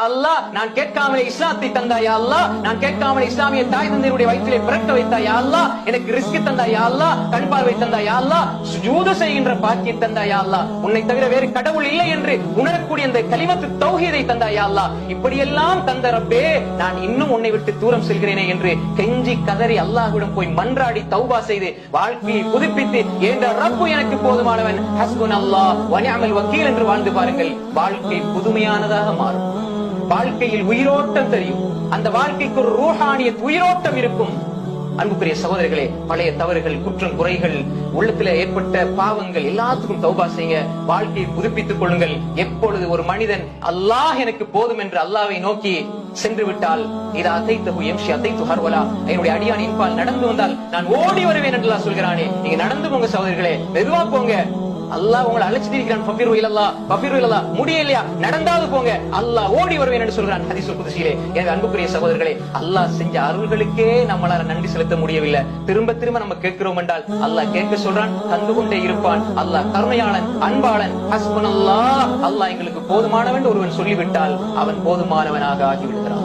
அல்லாஹ், நான் கேட்காமலே இஸ்லாத்தை தந்தாயா அல்லாஹ், நான் கேட்காமலே இஸ்லாமிய தாய் தந்தையருடைய வயிற்றிலே பிறக்க வைத்தாயா அல்லாஹ், எனக்கு ரிஸ்க் தந்தாயா அல்லாஹ், கண் பார்வை தந்தாயா அல்லாஹ், சுஜூது செய்கின்ற பாக்கியம் தந்தாயா அல்லாஹ், உன்னை தவிர வேறு கடவுள் இல்லை என்று உணரக்கூடிய அந்த கலிமத்து தௌஹீதை தந்தாயா அல்லாஹ், இப்படியெல்லாம் தந்த ரப்பே, நான் இன்னும் உன்னை விட்டு தூரம் செல்கிறேனே என்று கெஞ்சி கதறி அல்லாஹ்விடம் போய் மன்றாடி தௌபா செய்து வாழ்க்கையை புதுப்பித்து என்ற ரப்பு எனக்கு போதுமானவன், ஹஸ்புனல்லாஹ் வ நிஅமல் வக்கீல் என்று வாழ்ந்து பாருங்கள். வாழ்க்கை புதுமையானதாக மாறும். வாழ்க்கையில் உயிரோட்டம் தெரியும். அந்த வாழ்க்கைக்கு ஒரு ரூஹானியத் உயிரோட்டம் இருக்கும். அன்புக்குரிய சகோதரர்களே, பழைய தவறுகள், குற்றம், குறைகள், உள்ளத்துல ஏற்பட்ட பாவங்கள் எல்லாத்துக்கும் தௌபா செய்யுங்க. வாழ்க்கையை புதுப்பித்துக் கொள்ளுங்கள். எப்பொழுது ஒரு மனிதன் அல்லாஹ் எனக்கு போதும் என்று அல்லாஹ்வை நோக்கி சென்று விட்டால், இதா அதைத்து எம்ஷி அதைத்து ஹர்வலா, என்னுடைய அடியான் இன்பால் நடந்து வந்தால் நான் ஓடி வருவேன் என்று அல்லாஹ் சொல்கிறானே. நீங்க நடந்து போங்க சகோதரர்களே, மெதுவா போங்க. அல்லாஹ் உங்களை அழைச்சிருக்கிறான். ஃபபிரு இலல்லாஹ், ஃபபிரு இலல்லாஹ், முடியலையா நடந்தாது போங்க, அல்லாஹ் ஓடி வருவேன் என்று சொல்கிறான் ஹதீஸுல் குத்ஸியிலே. எனவே அன்புக்குரிய சகோதரர்களே, அல்லாஹ் செஞ்ச அருள்களுக்கே நம்மளால நன்றி செலுத்த முடியவில்லை. திரும்ப திரும்ப நம்ம கேட்கிறோம் என்றால் அல்லாஹ் கேட்க சொல்றான், தந்து கொண்டே இருப்பான். அல்லாஹ் கருணையாளன், அன்பாளன். ஹஸ்புனல்லாஹ், அல்லாஹ் எங்களுக்கு போதுமானவன் ஒருவன் சொல்லிவிட்டால் அவன் போதுமானவனாக ஆகிவிடுகிறான்.